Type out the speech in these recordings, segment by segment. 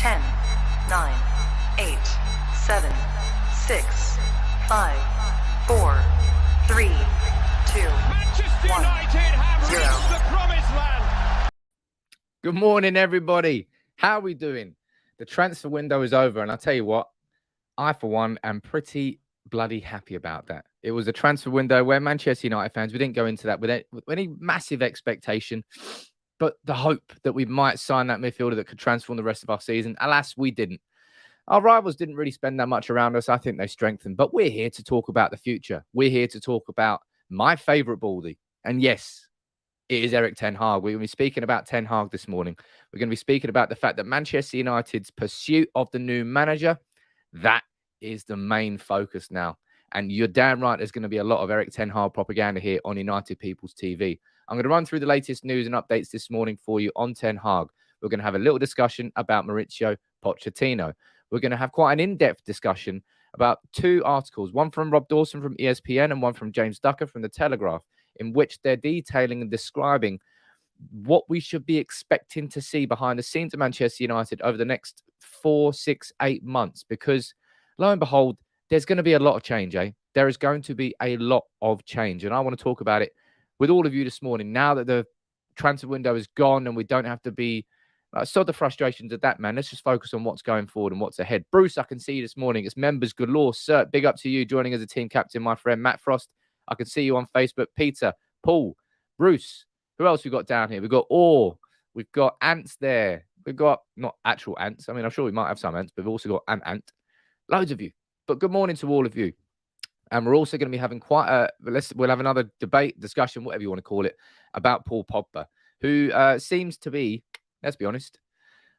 10, 9, 8, 7, 6, 5, 4, 3, 2, Manchester 1, United have 0. reached the promised land. Good morning, everybody. How are we doing? The transfer window is over, and I'll tell you what, I, for one, am pretty bloody happy about that. It was a transfer window where Manchester United fans, we didn't go into that with any massive expectation, but the hope that we might sign that midfielder that could transform the rest of our season. Alas, we didn't. Our rivals didn't really spend that much around us. I think they strengthened, but we're here to talk about the future. We're here to talk about my favourite Baldy. And yes, it is Erik Ten Hag. We're going to be speaking about Ten Hag this morning. We're going to be speaking about the fact that Manchester United's pursuit of the new manager, that is the main focus now. And you're damn right, there's going to be a lot of Erik Ten Hag propaganda here on United People's TV. I'm going to run through the latest news and updates this morning for you on Ten Hag. We're going to have a little discussion about Mauricio Pochettino. We're going to have quite an in-depth discussion about two articles, one from Rob Dawson from ESPN and one from James Ducker from The Telegraph, in which they're detailing and describing what we should be expecting to see behind the scenes of Manchester United over the next 4, 6, 8 months. Because lo and behold, there's going to be a lot of change, eh? There is going to be a lot of change. And I want to talk about it with all of you this morning. Now that the transfer window is gone and we don't have to be so the frustrations of that, man. Let's just focus on what's going forward and what's ahead. Bruce, I can see you this morning. It's members galore. Sir, big up to you joining as a team captain, my friend. Matt Frost, I can see you on Facebook. Peter, Paul, Bruce. Who else we got down here? We've got Orr. We've got Ants there. We've got not actual ants. I mean, I'm sure we might have some ants, but we've also got an ant. Loads of you. But good morning to all of you. And we're also going to be having we'll have another debate, discussion, whatever you want to call it, about Paul Pogba, who seems to be, let's be honest,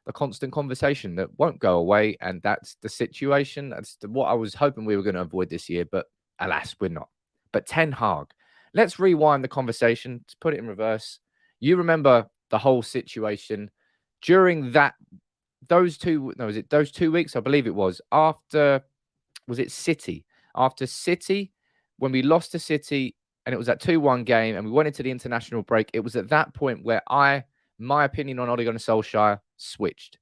the constant conversation that won't go away. And that's the situation. That's what I was hoping we were going to avoid this year. But alas, we're not. But Ten Hag, let's rewind the conversation. Let's put it in reverse. You remember the whole situation during those 2 weeks, I believe it was, was it City? After City, when we lost to City and it was that 2-1 game and we went into the international break, it was at that point where my opinion on Ole Gunnar Solskjaer switched.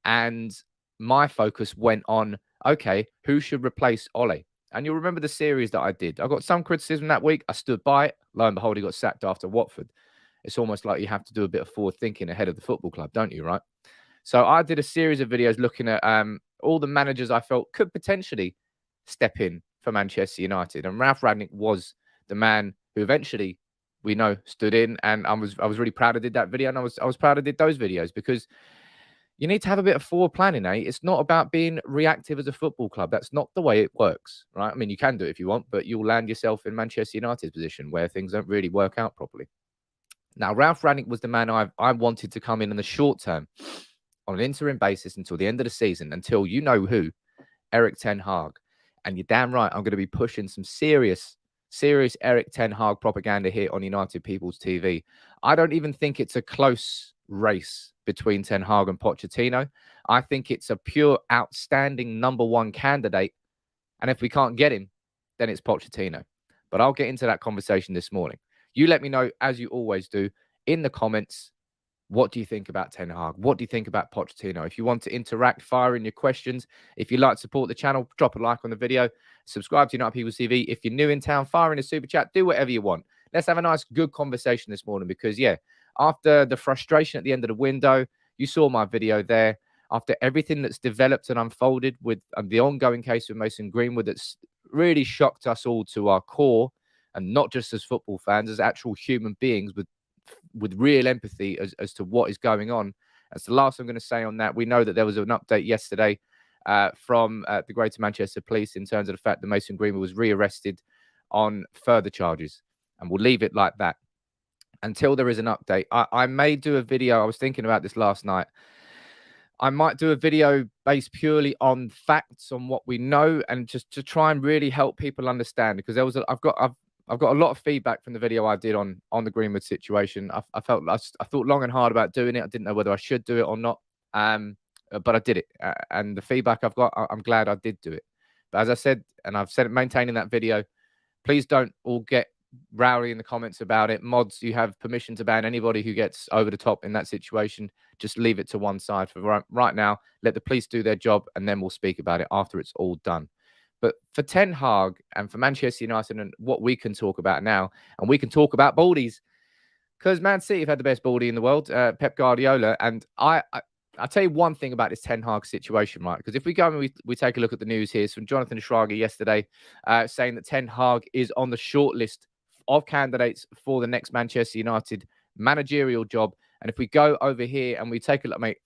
And my focus went on, okay, who should replace Ole? And you'll remember the series that I did. I got some criticism that week. I stood by it. Lo and behold, he got sacked after Watford. It's almost like you have to do a bit of forward thinking ahead of the football club, don't you, right? So I did a series of videos looking at all the managers I felt could potentially step in for Manchester United. And Ralf Rangnick was the man who eventually, we know, stood in. And I was really proud I did that video. And I was proud I did those videos because you need to have a bit of forward planning, eh? It's not about being reactive as a football club. That's not the way it works, right? I mean, you can do it if you want, but you'll land yourself in Manchester United's position where things don't really work out properly. Now, Ralf Rangnick was the man I wanted to come in the short term on an interim basis until the end of the season, until you know who, Erik Ten Hag. And you're damn right, I'm going to be pushing some serious Erik Ten Hag propaganda here on United People's TV. I don't even think it's a close race between Ten Hag and Pochettino. I think it's a pure, outstanding number one candidate. And if we can't get him, then it's Pochettino. But I'll get into that conversation this morning. You let me know, as you always do, in the comments, what do you think about Ten Hag? What do you think about Pochettino? If you want to interact, fire in your questions. If you'd like to support the channel, drop a like on the video. Subscribe to United People's TV. If you're new in town, fire in a super chat. Do whatever you want. Let's have a nice, good conversation this morning because, yeah, after the frustration at the end of the window, you saw my video there. After everything that's developed and unfolded with the ongoing case with Mason Greenwood that's really shocked us all to our core, and not just as football fans, as actual human beings with real empathy as to what is going on. That's the last I'm going to say on that. We know that there was an update yesterday from the Greater Manchester Police in terms of the fact that Mason Greenwood was rearrested on further charges. And we'll leave it like that until there is an update. I may do a video. I was thinking about this last night. I might do a video based purely on facts, on what we know, and just to try and really help people understand. Because I've got a lot of feedback from the video I did on the Greenwood situation. I thought long and hard about doing it. I didn't know whether I should do it or not. But I did it. And the feedback I've got, I'm glad I did do it. But as I said, and I've said it, maintaining that video, please don't all get rowdy in the comments about it. Mods, you have permission to ban anybody who gets over the top in that situation. Just leave it to one side for right now. Let the police do their job, and then we'll speak about it after it's all done. But for Ten Hag and for Manchester United and what we can talk about now, and we can talk about baldies, because Man City have had the best baldy in the world, Pep Guardiola. And I'll tell you one thing about this Ten Hag situation, right? Because if we go and we take a look at the news here, it's from Jonathan Schrager yesterday, saying that Ten Hag is on the shortlist of candidates for the next Manchester United managerial job. And if we go over here and we take a look, mate,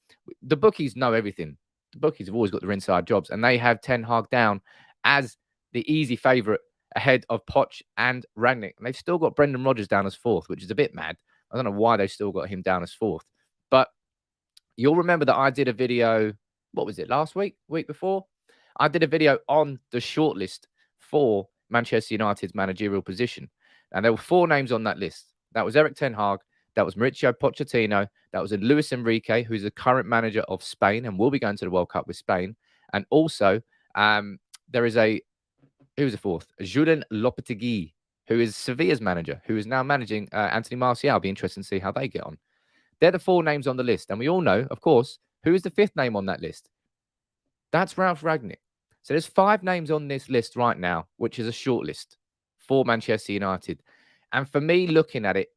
the bookies know everything. The bookies have always got their inside jobs, and they have Ten Hag down as the easy favourite ahead of Poch and Rangnick. And they've still got Brendan Rodgers down as fourth, which is a bit mad. I don't know why they've still got him down as fourth. But you'll remember that I did a video, what was it, last week, week before? I did a video on the shortlist for Manchester United's managerial position. And there were 4 names on that list. That was Erik Ten Hag, that was Mauricio Pochettino, that was Luis Enrique, who's the current manager of Spain and will be going to the World Cup with Spain. And also, there is who was the fourth? Julen Lopetegui, who is Sevilla's manager, who is now managing Anthony Martial. It'll be interesting to see how they get on. They're the 4 names on the list. And we all know, of course, who is the 5th name on that list? That's Ralf Rangnick. So there's 5 names on this list right now, which is a short list for Manchester United. And for me, looking at it,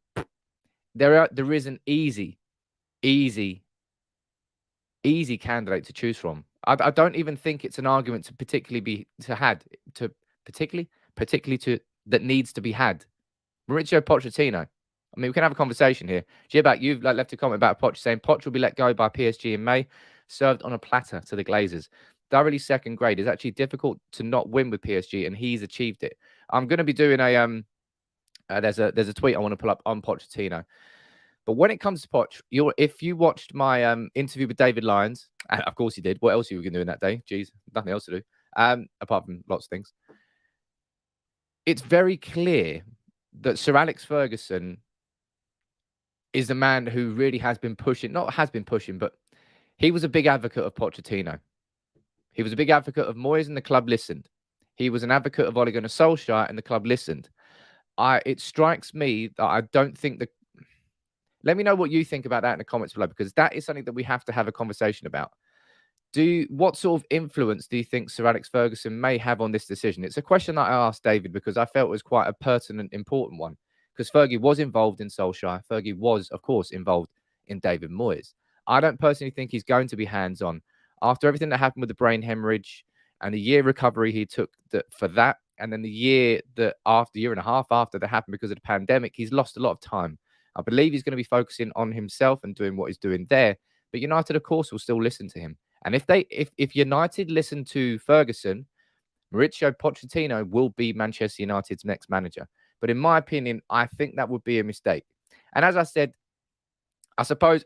there is an easy candidate to choose from. I don't even think it's an argument to particularly that needs to be had. Mauricio Pochettino. I mean, we can have a conversation here. Gibak, you've left a comment about Poch saying Poch will be let go by PSG in May, served on a platter to the Glazers. Thoroughly second grade. It's actually difficult to not win with PSG, and he's achieved it. I'm going to be doing a there's a tweet I want to pull up on Pochettino. But when it comes to Poch, if you watched my interview with David Lyons, of course you did. What else are you going to do in that day? Jeez, nothing else to do, apart from lots of things. It's very clear that Sir Alex Ferguson is the man who really has been pushing, but he was a big advocate of Pochettino. He was a big advocate of Moyes, and the club listened. He was an advocate of Ole Gunnar Solskjaer, and the club listened. It strikes me that I don't think the... Let me know what you think about that in the comments below, because that is something that we have to have a conversation about. What sort of influence do you think Sir Alex Ferguson may have on this decision? It's a question that I asked David because I felt it was quite a pertinent, important one. Because Fergie was involved in Solskjaer. Fergie was, of course, involved in David Moyes. I don't personally think he's going to be hands-on. After everything that happened with the brain hemorrhage and the year recovery he took for that, and then the year and a half after that happened because of the pandemic, he's lost a lot of time. I believe he's going to be focusing on himself and doing what he's doing there. But United, of course, will still listen to him. And if United listen to Ferguson, Mauricio Pochettino will be Manchester United's next manager. But in my opinion, I think that would be a mistake. And as I said, I suppose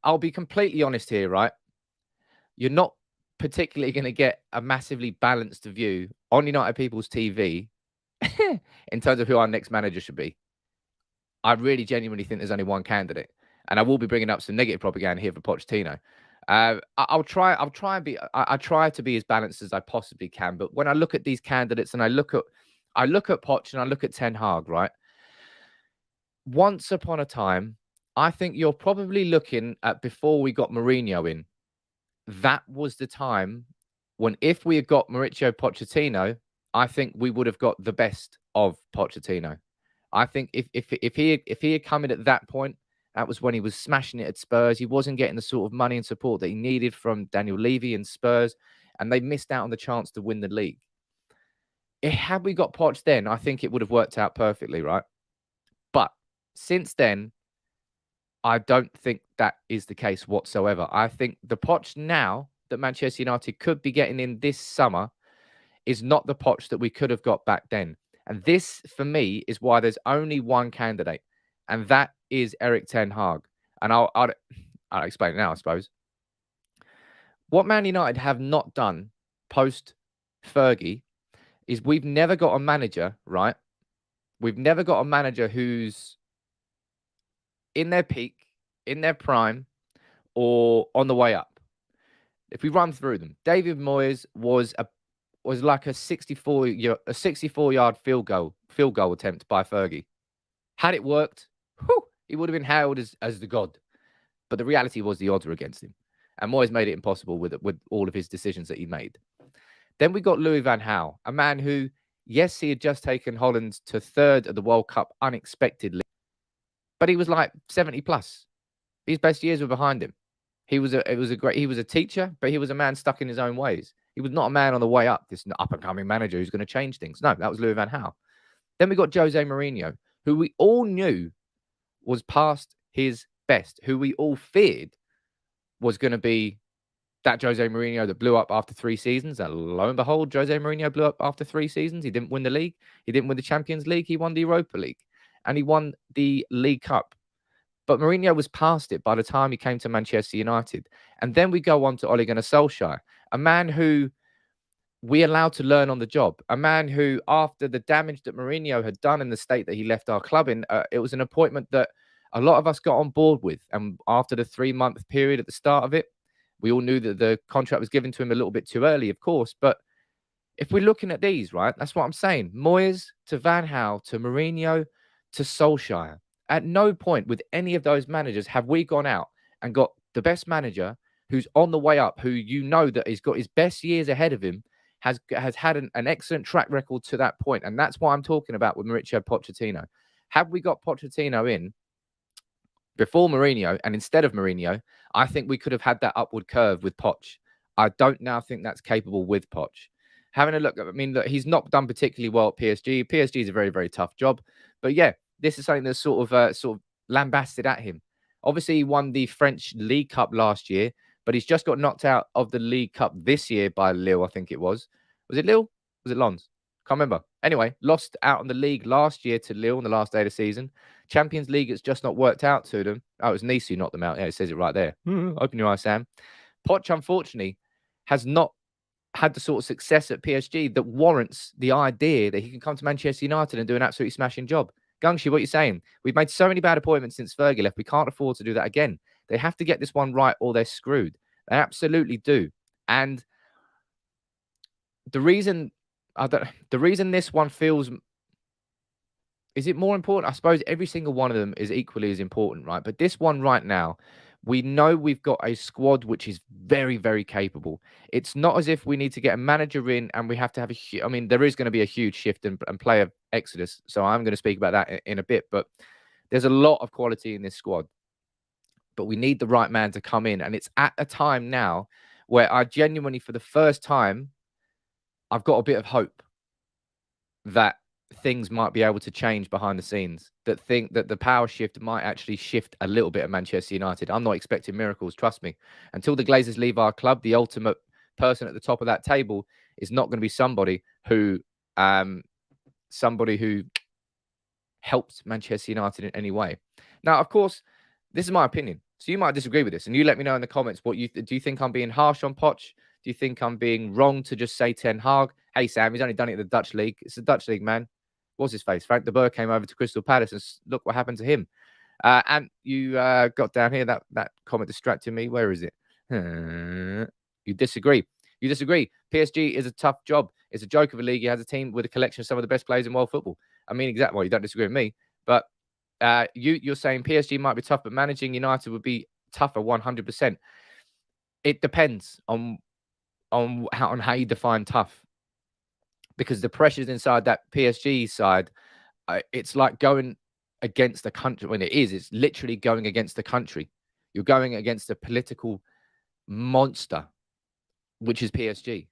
I'll be completely honest here, right? You're not particularly going to get a massively balanced view on United People's TV in terms of who our next manager should be. I really genuinely think there's only one candidate. And I will be bringing up some negative propaganda here for Pochettino. I try to be as balanced as I possibly can. But when I look at these candidates and I look at Poch and I look at Ten Hag, right? Once upon a time, I think you're probably looking at before we got Mourinho in. That was the time when if we had got Mauricio Pochettino, I think we would have got the best of Pochettino. I think if he had come in at that point, that was when he was smashing it at Spurs. He wasn't getting the sort of money and support that he needed from Daniel Levy and Spurs, and they missed out on the chance to win the league. Had we got Poch then, I think it would have worked out perfectly, right? But since then, I don't think that is the case whatsoever. I think the Poch now that Manchester United could be getting in this summer is not the Poch that we could have got back then. And this, for me, is why there's only one candidate, and that is Erik Ten Hag. And I'll explain it now, I suppose. What Man United have not done post-Fergie is we've never got a manager, right? We've never got a manager who's in their peak, in their prime, or on the way up. If we run through them, David Moyes was was like a 64-yard field goal attempt by Fergie. Had it worked, he would have been hailed as the god. But the reality was the odds were against him. And Moyes made it impossible with all of his decisions that he made. Then we got Louis van Gaal, a man who, yes, he had just taken Holland to third at the World Cup unexpectedly, but he was like 70 plus. His best years were behind him. He was a teacher, but he was a man stuck in his own ways. He was not a man on the way up, this up-and-coming manager who's going to change things. No, that was Louis van Gaal. Then we got Jose Mourinho, who we all knew was past his best, who we all feared was going to be that Jose Mourinho that blew up after 3 seasons. And lo and behold, Jose Mourinho blew up after 3 seasons. He didn't win the league. He didn't win the Champions League. He won the Europa League. And he won the League Cup. But Mourinho was past it by the time he came to Manchester United. And then we go on to Ole Gunnar Solskjaer, a man who we allowed to learn on the job. A man who, after the damage that Mourinho had done in the state that he left our club in, it was an appointment that a lot of us got on board with. And after the 3-month period at the start of it, we all knew that the contract was given to him a little bit too early, of course. But if we're looking at these, right, that's what I'm saying. Moyes to Van Gaal to Mourinho to Solskjaer. At no point with any of those managers have we gone out and got the best manager who's on the way up, who you know that he's got his best years ahead of him, has had an excellent track record to that point. And that's what I'm talking about with Mauricio Pochettino. Had we got Pochettino in before Mourinho and instead of Mourinho, I think we could have had that upward curve with Poch. I don't now think that's capable with Poch. Having a look, I mean, look, he's not done particularly well at PSG. PSG is a very, very tough job. But yeah, this is something that's sort of lambasted at him. Obviously, he won the French League Cup last year, but he's just got knocked out of the League Cup this year by Lille, I think it was. Was it Lille? Was it Lens? Can't remember. Anyway, lost out on the league last year to Lille on the last day of the season. Champions League, it's just not worked out to them. Oh, it was Nice who knocked them out. Yeah, it says it right there. Open your eyes, Sam. Poch, unfortunately, has not had the sort of success at PSG that warrants the idea that he can come to Manchester United and do an absolutely smashing job. Gungshi, what are you saying? We've made so many bad appointments since Fergie left. We can't afford to do that again. They have to get this one right or they're screwed. They absolutely do. And the reason this one feels... Is it more important? I suppose every single one of them is equally as important, right? But this one right now, we know we've got a squad which is very, very capable. It's not as if we need to get a manager in and we have to have I mean, there is going to be a huge shift and player exodus. So I'm going to speak about that in a bit. But there's a lot of quality in this squad. But we need the right man to come in. And it's at a time now where I genuinely, for the first time, I've got a bit of hope that things might be able to change behind the scenes, that the power shift might actually shift a little bit at Manchester United. I'm not expecting miracles, trust me. Until the Glazers leave our club, the ultimate person at the top of that table is not going to be somebody who helps Manchester United in any way. Now, of course, this is my opinion. So you might disagree with this, and you let me know in the comments what do you think I'm being harsh on Poch? Do you think I'm being wrong to just say Ten Hag? Hey, Sam, he's only done it in the Dutch league. It's the Dutch league, man. What's his face? Frank de Boer came over to Crystal Palace and look what happened to him. And you got down here, that comment distracted me. Where is it? You disagree. You disagree. PSG is a tough job. It's a joke of a league. He has a team with a collection of some of the best players in world football. I mean, exactly. Well, you don't disagree with me. But you're saying PSG might be tough, but managing United would be tougher 100%. It depends on how you define tough. Because the pressures inside that PSG side, it's like going against the country. When it's literally going against the country. You're going against a political monster, which is PSG.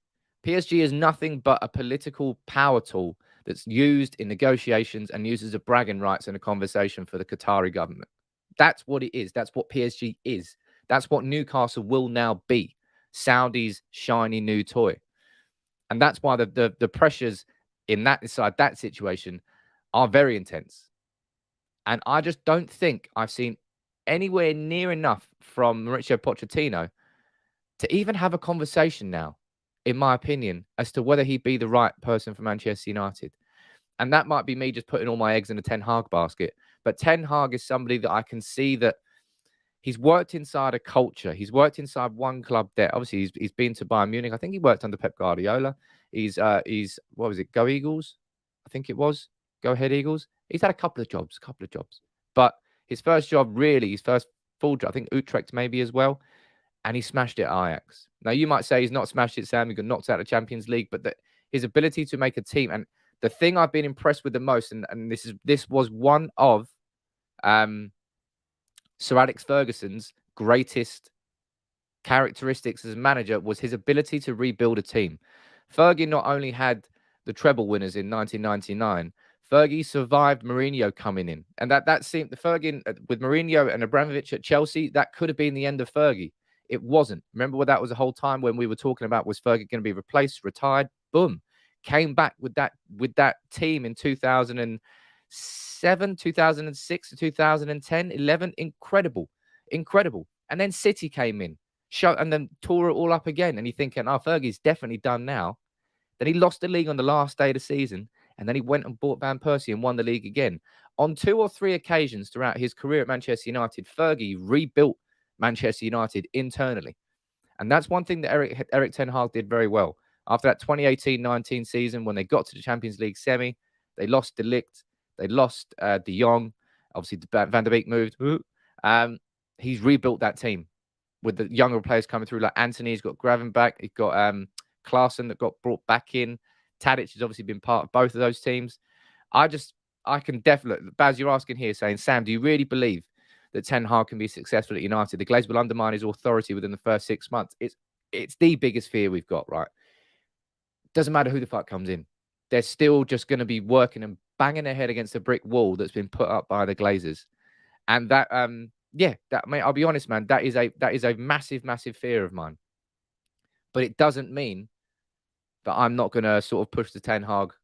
PSG is nothing but a political power tool that's used in negotiations and used as a bragging rights in a conversation for the Qatari government. That's what it is. That's what PSG is. That's what Newcastle will now be. Saudi's shiny new toy. And that's why the pressures inside that situation are very intense. And I just don't think I've seen anywhere near enough from Mauricio Pochettino to even have a conversation now, in my opinion, as to whether he'd be the right person for Manchester United. And that might be me just putting all my eggs in a Ten Hag basket. But Ten Hag is somebody that I can see that He's worked inside a culture. He's worked inside one club there. Obviously, he's been to Bayern Munich. I think he worked under Pep Guardiola. He's what was it? Go Eagles, I think it was. Go ahead, Eagles. He's had a couple of jobs. But his first job, really, his first full job, I think Utrecht maybe as well, and he smashed it at Ajax. Now, you might say he's not smashed it, Sam. He got knocked out of the Champions League, but his ability to make a team, and the thing I've been impressed with the most, and this was one of Sir Alex Ferguson's greatest characteristics as a manager, was his ability to rebuild a team. Fergie not only had the treble winners in 1999, Fergie survived Mourinho coming in. And that seemed, the Fergie with Mourinho and Abramovich at Chelsea, that could have been the end of Fergie. It wasn't. Remember what that was the whole time when we were talking about, was Fergie going to be replaced, retired? Boom. Came back with that team in 2007, 2006, 2010, 11. Incredible. And then City came in, and then tore it all up again. And you're thinking, oh, Fergie's definitely done now. Then he lost the league on the last day of the season. And then he went and bought Van Persie and won the league again. On 2 or 3 occasions throughout his career at Manchester United, Fergie rebuilt Manchester United internally. And that's one thing that Erik Ten Hag did very well. After that 2018-19 season, when they got to the Champions League semi, they lost De Ligt, they lost De Jong. Obviously, Van der Beek moved. He's rebuilt that team with the younger players coming through, like Anthony. He's got Gravenberch. He's got Klaassen that got brought back in. Tadic has obviously been part of both of those teams. I can definitely, Baz, you're asking here saying, Sam, do you really believe that Ten Hag can be successful at United? The Glazers will undermine his authority within the first 6 months. It's the biggest fear we've got, right? Doesn't matter who the fuck comes in. They're still just going to be working and banging their head against a brick wall that's been put up by the Glazers. And that, I'll be honest, man, that is a massive, massive fear of mine. But it doesn't mean that I'm not going to sort of push the Ten Hag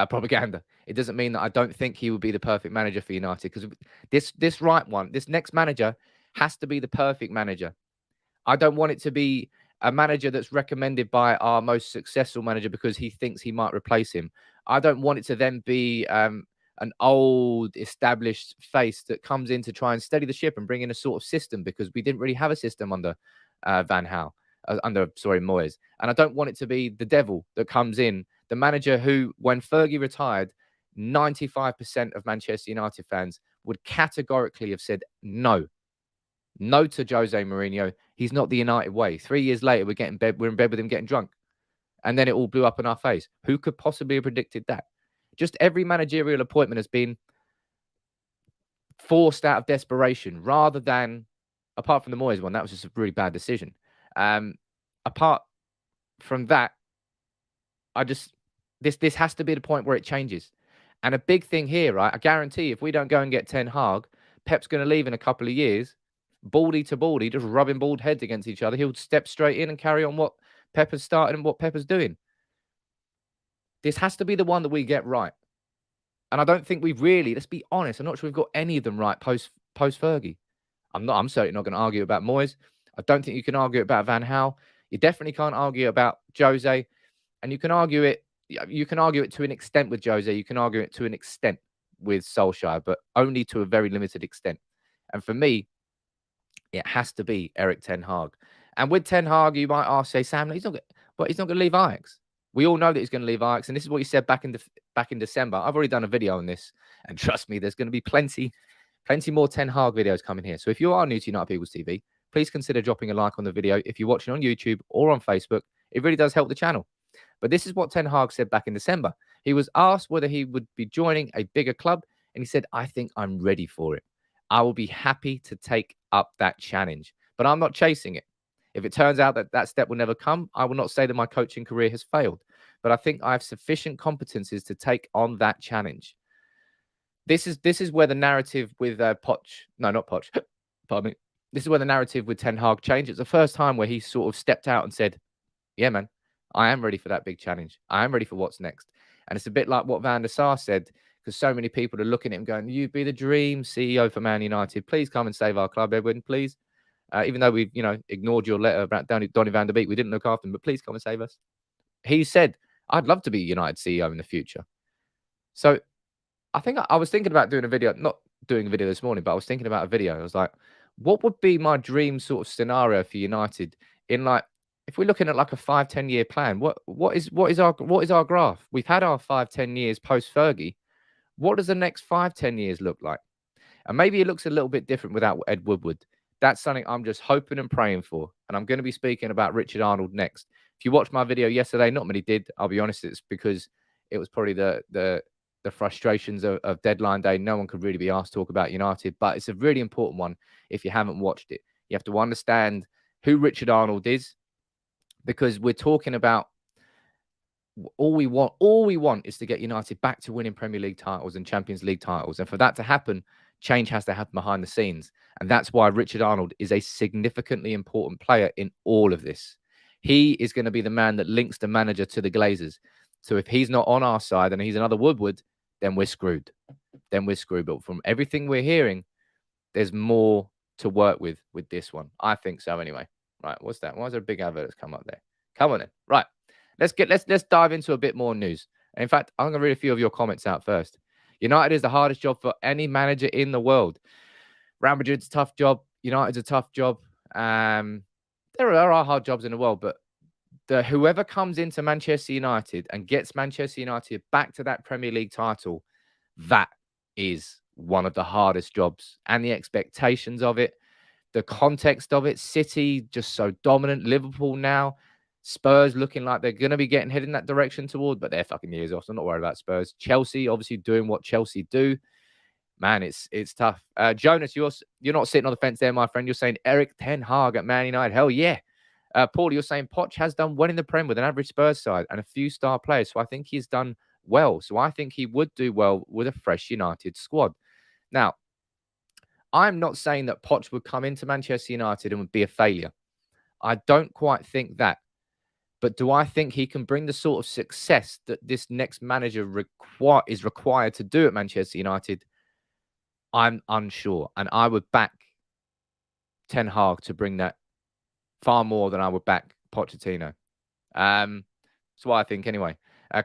propaganda. It doesn't mean that I don't think he would be the perfect manager for United, because this next manager has to be the perfect manager. I don't want it to be a manager that's recommended by our most successful manager because he thinks he might replace him. I don't want it to then be an old established face that comes in to try and steady the ship and bring in a sort of system, because we didn't really have a system under Van Gaal. Moyes. And I don't want it to be the devil that comes in, the manager who, when Fergie retired, 95% of Manchester United fans would categorically have said no to Jose Mourinho. He's not the United way. 3 years later, we're in bed with him getting drunk. And then it all blew up in our face. Who could possibly have predicted that? Just every managerial appointment has been forced out of desperation, rather than, apart from the Moyes one, that was just a really bad decision. Apart from that, this has to be the point where it changes. And a big thing here, right? I guarantee if we don't go and get Ten Hag, Pep's going to leave in a couple of years, baldy to baldy, just rubbing bald heads against each other. He'll step straight in and carry on what Pep has started and what Pep is doing. This has to be the one that we get right. And I don't think we've really, let's be honest, I'm not sure we've got any of them right post Fergie. I'm certainly not going to argue about Moyes. I don't think you can argue about Van Gaal. You definitely can't argue about Jose. And you can argue it to an extent with Jose. You can argue it to an extent with Solskjaer, but only to a very limited extent. And for me, it has to be Erik Ten Hag. And with Ten Hag, you might ask, say, Sam, he's not going to leave Ajax. We all know that he's going to leave Ajax, and this is what he said back in December. I've already done a video on this, and trust me, there's going to be plenty more Ten Hag videos coming here. So if you are new to United People's TV, please consider dropping a like on the video. If you're watching on YouTube or on Facebook, it really does help the channel. But this is what Ten Hag said back in December. He was asked whether he would be joining a bigger club, and he said, I think I'm ready for it. I will be happy to take up that challenge, but I'm not chasing it. If it turns out that step will never come, I will not say that my coaching career has failed, but I think I have sufficient competencies to take on that challenge. This is where the narrative with pardon me. This is where the narrative with Ten Hag changed. It's the first time where he sort of stepped out and said, yeah, man, I am ready for that big challenge. I am ready for what's next. And it's a bit like what Van der Sar said, because so many people are looking at him going, you'd be the dream CEO for Man United. Please come and save our club, Edwin, please. Even though we've, ignored your letter about Donny van der Beek, we didn't look after him, but please come and save us. He said, I'd love to be United CEO in the future. So I think I was thinking about doing a video, not doing a video this morning, but I was thinking about a video. I was like, what would be my dream sort of scenario for United in like, if we're looking at like a 5-10 year plan, what is our graph? We've had our 5-10 years post Fergie. What does the next 5-10 years look like? And maybe it looks a little bit different without Ed Woodward. That's something I'm just hoping and praying for. And I'm going to be speaking about Richard Arnold next. If you watched my video yesterday, not many did. I'll be honest, it's because it was probably the frustrations of deadline day. No one could really be asked to talk about United, but it's a really important one if you haven't watched it. You have to understand who Richard Arnold is, because we're talking about all we want is to get United back to winning Premier League titles and Champions League titles. And for that to happen, change has to happen behind the scenes. And that's why Richard Arnold is a significantly important player in all of this. He is going to be the man that links the manager to the Glazers. So if he's not on our side and he's another Woodward, then we're screwed. But from everything we're hearing, there's more to work with this one. I think so anyway. Right, what's that? Why is there a big advert that's come up there? Come on in. Right. Let's dive into a bit more news. And in fact, I'm going to read a few of your comments out first. United is the hardest job for any manager in the world. Real Madrid's a tough job. United's a tough job. There are hard jobs in the world, but whoever comes into Manchester United and gets Manchester United back to that Premier League title, that is one of the hardest jobs. And the expectations of it, the context of it, City just so dominant, Liverpool now, Spurs looking like they're going to be heading that direction toward, but they're fucking years off, so I'm not worried about Spurs. Chelsea obviously doing what Chelsea do. Man, it's tough. Jonas, you're not sitting on the fence there, my friend. You're saying Erik Ten Hag at Man United. Hell yeah. Paul, you're saying Poch has done well in the Prem with an average Spurs side and a few star players. So I think he's done well. So I think he would do well with a fresh United squad. Now, I'm not saying that Poch would come into Manchester United and would be a failure. I don't quite think that. But do I think he can bring the sort of success that this next manager is required to do at Manchester United? I'm unsure. And I would back Ten Hag to bring that far more than I would back Pochettino. That's what I think anyway.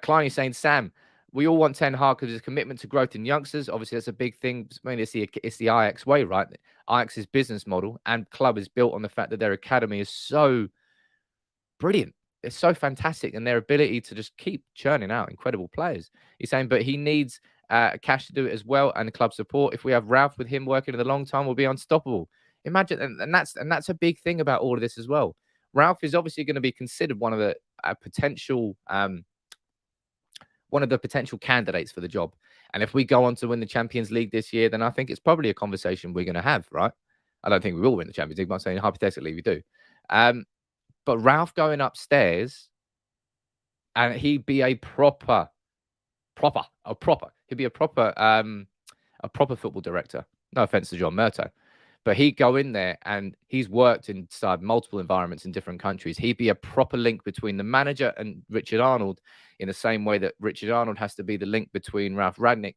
Klein is saying, Sam, we all want Ten Hag because his commitment to growth in youngsters. Obviously, that's a big thing. I mean, it's the Ajax way, right? Ajax's business model and club is built on the fact that their academy is so brilliant. It's so fantastic, and their ability to just keep churning out incredible players. He's saying, but he needs cash to do it as well, and club support. If we have Ralf with him working in the long time, we'll be unstoppable. Imagine, and that's a big thing about all of this as well. Ralf is obviously going to be considered one of the potential candidates for the job. And if we go on to win the Champions League this year, then I think it's probably a conversation we're going to have, right? I don't think we will win the Champions League, but I'm saying hypothetically we do. But Ralf going upstairs, and he'd be a proper football director. No offense to John Murto, but he'd go in there, and he's worked inside multiple environments in different countries. He'd be a proper link between the manager and Richard Arnold, in the same way that Richard Arnold has to be the link between Ralf Rangnick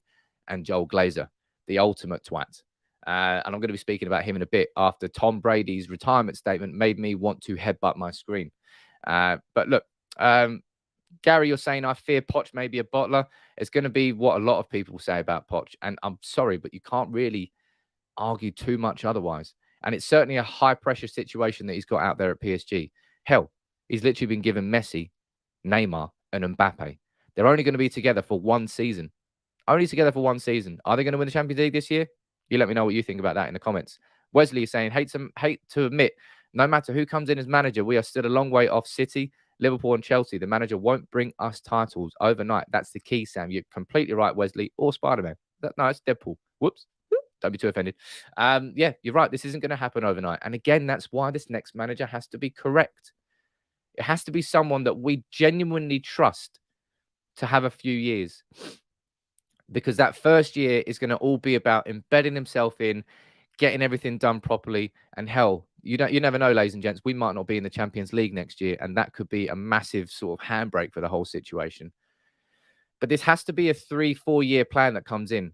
and Joel Glazer, the ultimate twat. And I'm going to be speaking about him in a bit after Tom Brady's retirement statement made me want to headbutt my screen. But look, Gary, you're saying, I fear Poch may be a bottler. It's going to be what a lot of people say about Poch. And I'm sorry, but you can't really argue too much otherwise. And it's certainly a high-pressure situation that he's got out there at PSG. Hell, he's literally been given Messi, Neymar, and Mbappe. They're only going to be together for one season. Only together for one season. Are they going to win the Champions League this year? You let me know what you think about that in the comments. Wesley is saying, hate to admit, no matter who comes in as manager, we are still a long way off City, Liverpool and Chelsea. The manager won't bring us titles overnight. That's the key, Sam. You're completely right, Wesley. Or Spider-Man. No, it's Deadpool. Whoops. Don't be too offended. Yeah, you're right. This isn't going to happen overnight. And again, that's why this next manager has to be correct. It has to be someone that we genuinely trust to have a few years. Because that first year is going to all be about embedding himself in, getting everything done properly. And hell, you never know, ladies and gents, we might not be in the Champions League next year. And that could be a massive sort of handbrake for the whole situation. But this has to be a 3-4 year plan that comes in,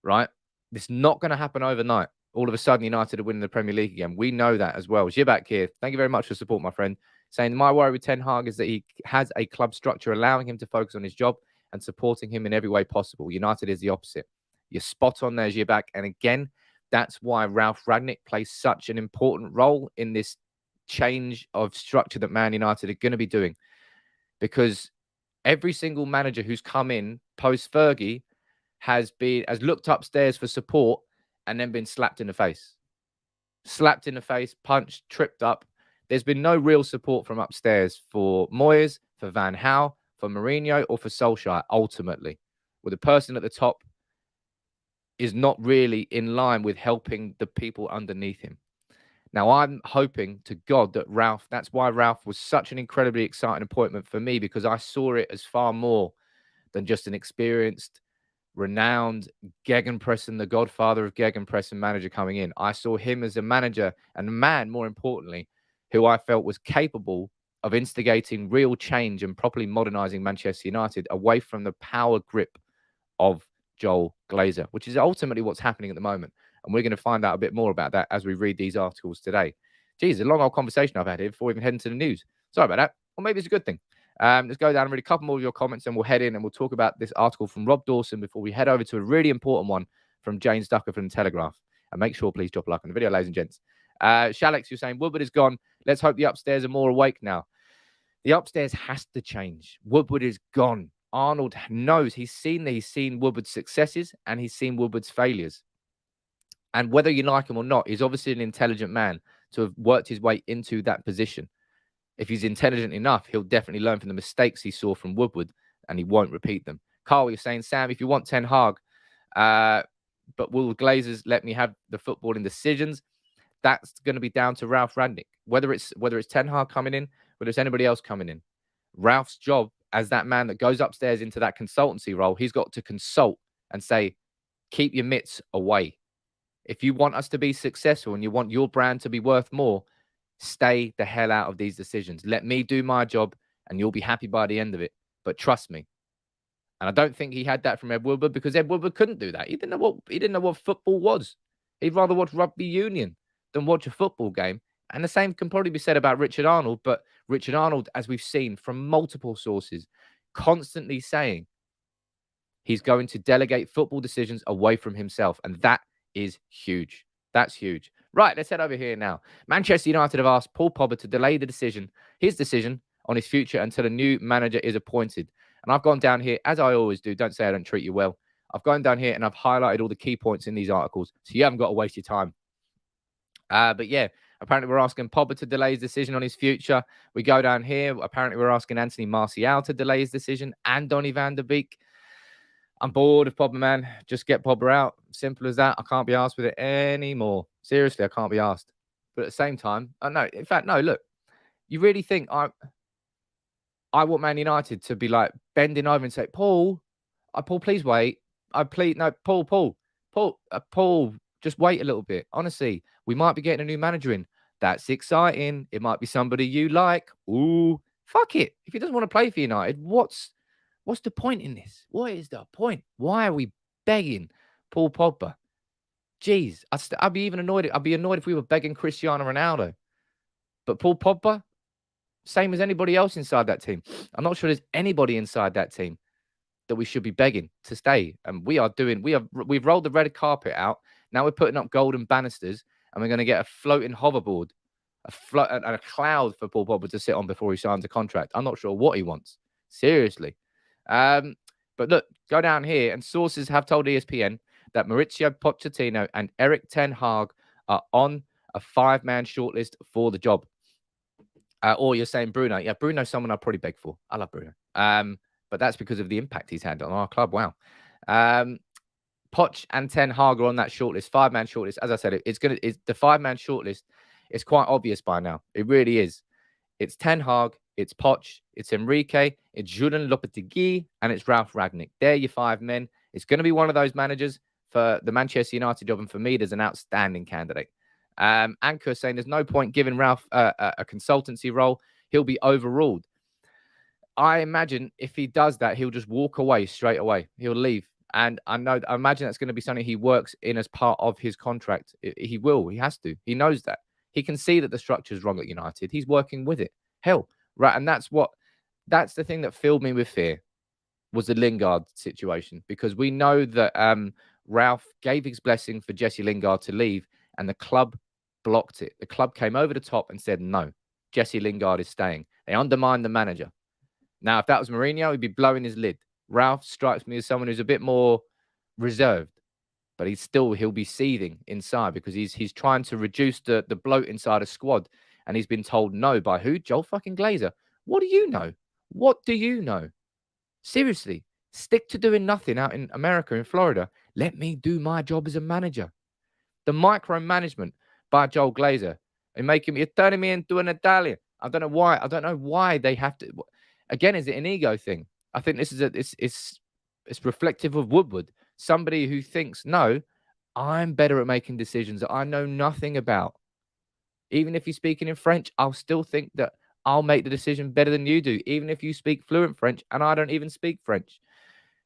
right? It's not going to happen overnight. All of a sudden, United are winning the Premier League again. We know that as well. Zibak here. Thank you very much for support, my friend. Saying, my worry with Ten Hag is that he has a club structure allowing him to focus on his job and supporting him in every way possible. United is the opposite. You're spot on there, Zibak. And again, That's why Ralf Rangnick plays such an important role in this change of structure that Man United are going to be doing. Because every single manager who's come in post Fergie has looked upstairs for support and then been slapped in the face. Slapped in the face, punched, tripped up. There's been no real support from upstairs for Moyes, for Van Gaal, for Mourinho, or for Solskjaer, ultimately. With the person at the top is not really in line with helping the people underneath him. Now, I'm hoping to God that that's why Ralf was such an incredibly exciting appointment for me, because I saw it as far more than just an experienced, renowned Gegenpressing, the godfather of Gegenpressing manager coming in. I saw him as a manager and a man, more importantly, who I felt was capable of instigating real change and properly modernizing Manchester United away from the power grip of Joel Glazer, which is ultimately what's happening at the moment. And we're going to find out a bit more about that as we read these articles today. Geez, a long old conversation I've had here before we even head into the news. Sorry about that. Or maybe it's a good thing. Let's go down and read a couple more of your comments and we'll head in and we'll talk about this article from Rob Dawson before we head over to a really important one from James Ducker from the Telegraph. And make sure, please, drop a like on the video, ladies and gents. Shalex, you're saying Woodward is gone. Let's hope the upstairs are more awake now. The upstairs has to change. Woodward is gone. Arnold knows. He's seen Woodward's successes and he's seen Woodward's failures. And whether you like him or not, he's obviously an intelligent man to have worked his way into that position. If he's intelligent enough, he'll definitely learn from the mistakes he saw from Woodward and he won't repeat them. Carl, you're saying, Sam, if you want Ten Hag, but will the Glazers let me have the footballing decisions? That's going to be down to Ralf Rangnick. Whether it's Ten Hag coming in, whether it's anybody else coming in. Ralph's job as that man that goes upstairs into that consultancy role, he's got to consult and say, keep your mitts away. If you want us to be successful and you want your brand to be worth more, stay the hell out of these decisions. Let me do my job and you'll be happy by the end of it. But trust me. And I don't think he had that from Ed Woodward because Ed Woodward couldn't do that. He didn't know what football was. He'd rather watch rugby union than watch a football game. And the same can probably be said about Richard Arnold. But Richard Arnold, as we've seen from multiple sources, constantly saying he's going to delegate football decisions away from himself. And that is huge. That's huge. Right, let's head over here now. Manchester United have asked Paul Pogba to delay his decision on his future until a new manager is appointed. And I've gone down here, as I always do. Don't say I don't treat you well. I've gone down here and I've highlighted all the key points in these articles, so you haven't got to waste your time. But yeah, apparently we're asking Pogba to delay his decision on his future. We go down here. Apparently we're asking Anthony Martial to delay his decision and Donny van de Beek. I'm bored of Pogba, man. Just get Pogba out. Simple as that. I can't be asked with it anymore. Seriously, I can't be asked. But at the same time, no. In fact, no. Look, you really think I want Man United to be like bending over and say, Paul, please wait. Paul, just wait a little bit. Honestly, we might be getting a new manager in. That's exciting. It might be somebody you like. Ooh, fuck it. If he doesn't want to play for United, what's the point in this? What is the point? Why are we begging Paul Pogba? Jeez, I'd be even annoyed. I'd be annoyed if we were begging Cristiano Ronaldo. But Paul Pogba, same as anybody else inside that team. I'm not sure there's anybody inside that team that we should be begging to stay. And we've rolled the red carpet out. Now we're putting up golden banisters and we're going to get a floating hoverboard, a cloud for Paul Pogba to sit on before he signs a contract. I'm not sure what he wants. Seriously. But look, go down here and sources have told ESPN that Mauricio Pochettino and Erik Ten Hag are on a 5-man shortlist for the job. Or you're saying Bruno. Yeah, Bruno's someone I'd probably beg for. I love Bruno. But that's because of the impact he's had on our club. Wow. Poch and Ten Hag are on that shortlist, 5-man shortlist. As I said, it's the 5-man shortlist. It's quite obvious by now. It really is. It's Ten Hag, it's Poch, it's Enrique, it's Julian Lopetegui, and it's Ralf Rangnick. They're your 5 men. It's going to be one of those managers for the Manchester United job, and for me, there's an outstanding candidate. Anchor saying there's no point giving Ralf a consultancy role. He'll be overruled. I imagine if he does that, he'll just walk away straight away. He'll leave. And I imagine that's going to be something he works in as part of his contract. He will. He has to. He knows that. He can see that the structure is wrong at United. He's working with it. Hell, right. And that's the thing that filled me with fear was the Lingard situation, because we know that Ralf gave his blessing for Jesse Lingard to leave, and the club blocked it. The club came over the top and said, no, Jesse Lingard is staying. They undermined the manager. Now, if that was Mourinho, he'd be blowing his lid. Ralf strikes me as someone who's a bit more reserved, but he'll be seething inside because he's trying to reduce the bloat inside a squad, and he's been told no by who? Joel fucking Glazer. What do you know? What do you know? Seriously, stick to doing nothing out in America, in Florida. Let me do my job as a manager. The micromanagement by Joel Glazer and you're turning me into an Italian. I don't know why. I don't know why they have to. Again, is it an ego thing? I think this is it's reflective of Woodward, somebody who thinks, no, I'm better at making decisions that I know nothing about. Even if you're speaking in French, I'll still think that I'll make the decision better than you do, even if you speak fluent French and I don't even speak French.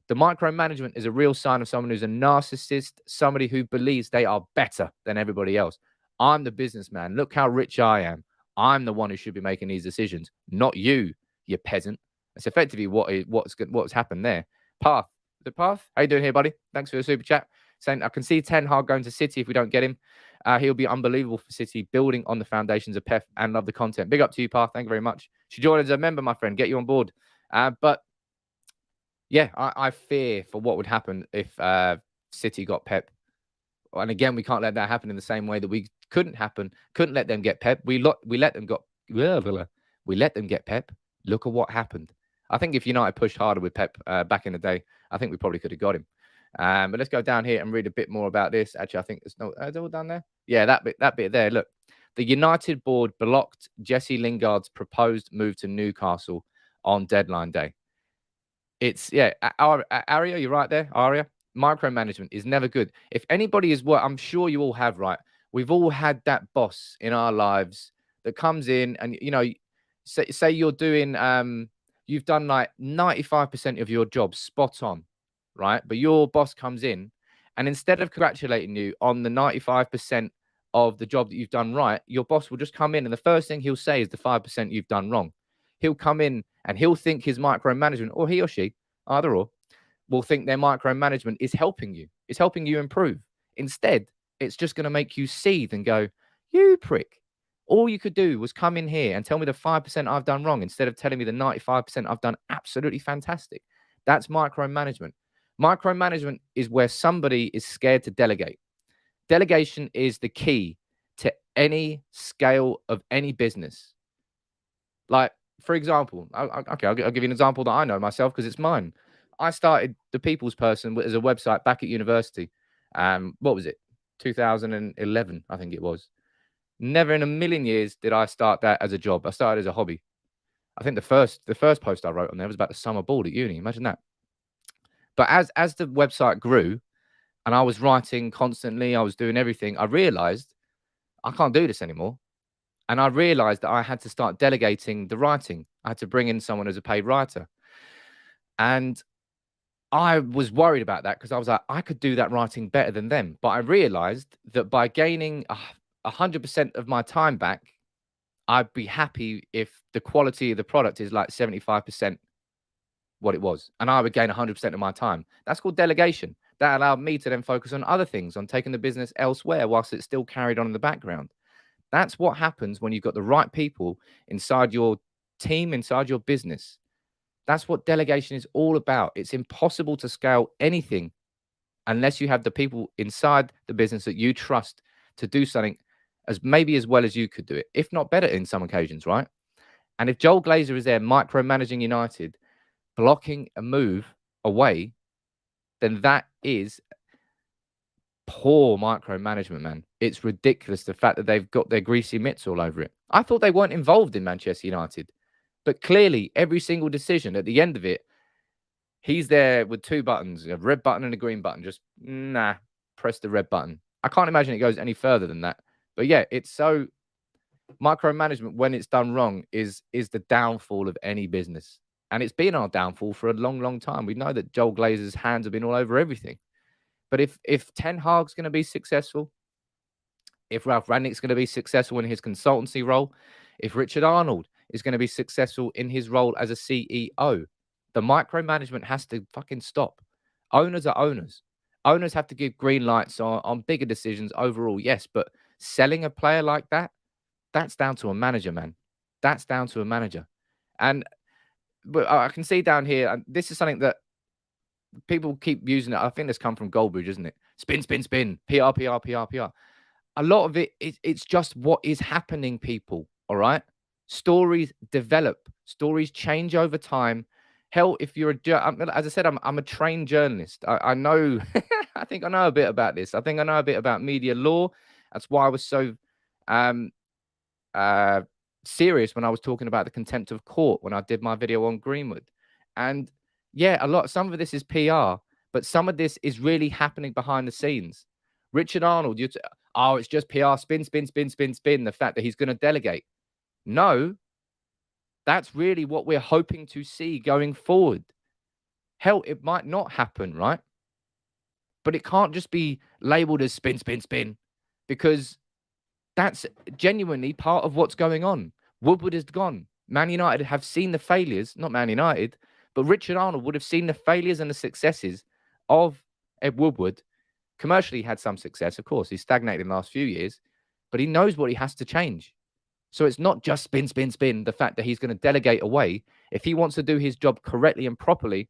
The micromanagement is a real sign of someone who's a narcissist, somebody who believes they are better than everybody else. I'm the businessman. Look how rich I am. I'm the one who should be making these decisions, not you, you peasant. That's effectively what's happened there. Path. The Path? How you doing here, buddy? Thanks for the super chat. Saying, I can see Ten Hag going to City if we don't get him. He'll be unbelievable for City, building on the foundations of Pep, and love the content. Big up to you, Path. Thank you very much. Should join as a member, my friend. Get you on board. But yeah, I fear for what would happen if City got Pep. And again, we can't let that happen in the same way that we couldn't let them get Pep. We let them get Pep. Look at what happened. I think if United pushed harder with Pep back in the day, I think we probably could have got him. But let's go down here and read a bit more about this. Actually, I think it's all down there. Yeah, that bit there. Look, the United board blocked Jesse Lingard's proposed move to Newcastle on deadline day. It's Aria, you're right there, Aria. Micromanagement is never good. If anybody is I'm sure you all have, right? We've all had that boss in our lives that comes in and, say you're doing, you've done like 95% of your job spot on, right? But your boss comes in and instead of congratulating you on the 95% of the job that you've done right, your boss will just come in and the first thing he'll say is the 5% you've done wrong. He'll come in and he'll think his micromanagement, or he or she, either or, will think their micromanagement is helping you improve. Instead, it's just going to make you seethe and go, you prick. All you could do was come in here and tell me the 5% I've done wrong instead of telling me the 95% I've done absolutely fantastic. That's micromanagement. Micromanagement is where somebody is scared to delegate. Delegation is the key to any scale of any business. Like, for example, I'll give you an example that I know myself because it's mine. I started The People's Person as a website back at university. What was it? 2011, I think it was. Never in a million years did I start that as a job. I started as a hobby. I think the first post I wrote on there was about the summer board at uni. Imagine that. But as the website grew and I was writing constantly, I was doing everything, I realized I can't do this anymore. And I realized that I had to start delegating the writing. I had to bring in someone as a paid writer. And I was worried about that because I was like, I could do that writing better than them. But I realized that by gaining 100% of my time back, I'd be happy if the quality of the product is like 75% what it was. And I would gain 100% of my time. That's called delegation. That allowed me to then focus on other things, on taking the business elsewhere whilst it's still carried on in the background. That's what happens when you've got the right people inside your team, inside your business. That's what delegation is all about. It's impossible to scale anything unless you have the people inside the business that you trust to do something as well as you could do it, if not better in some occasions, right? And if Joel Glazer is there micromanaging United, blocking a move away, then that is poor micromanagement, man. It's ridiculous, the fact that they've got their greasy mitts all over it. I thought they weren't involved in Manchester United. But clearly, every single decision at the end of it, he's there with two buttons, a red button and a green button. Just, press the red button. I can't imagine it goes any further than that. But yeah, it's so micromanagement, when it's done wrong, is the downfall of any business. And it's been our downfall for a long, long time. We know that Joel Glazer's hands have been all over everything. But if Ten Hag's going to be successful, if Ralf Rangnick's going to be successful in his consultancy role, if Richard Arnold is going to be successful in his role as a CEO, the micromanagement has to fucking stop. Owners are owners. Owners have to give green lights on bigger decisions overall, yes, but selling a player like that, that's down to a manager, man. That's down to a manager. And but I can see down here, and this is something that people keep using it. I think this come from Goldbridge, isn't it? Spin, spin, spin, PR, PR, PR, PR. A lot of it's just what is happening, people. All right. Stories develop, stories change over time. Hell, if you're as I said, I'm a trained journalist. I know, I think I know a bit about this. I think I know a bit about media law. That's why I was so um, uh, serious when I was talking about the contempt of court when I did my video on Greenwood. And yeah, some of this is PR, but some of this is really happening behind the scenes. Richard Arnold, it's just PR, spin, spin, spin, spin, spin. The fact that he's going to delegate. No, that's really what we're hoping to see going forward. Hell, it might not happen, right? But it can't just be labeled as spin, spin, spin, because that's genuinely part of what's going on. Woodward is gone. Man United have seen the failures, not Man United, but Richard Arnold would have seen the failures and the successes of Ed Woodward. Commercially, he had some success, of course. He's stagnated in the last few years, but he knows what he has to change. So it's not just spin, spin, spin, the fact that he's going to delegate away. If he wants to do his job correctly and properly,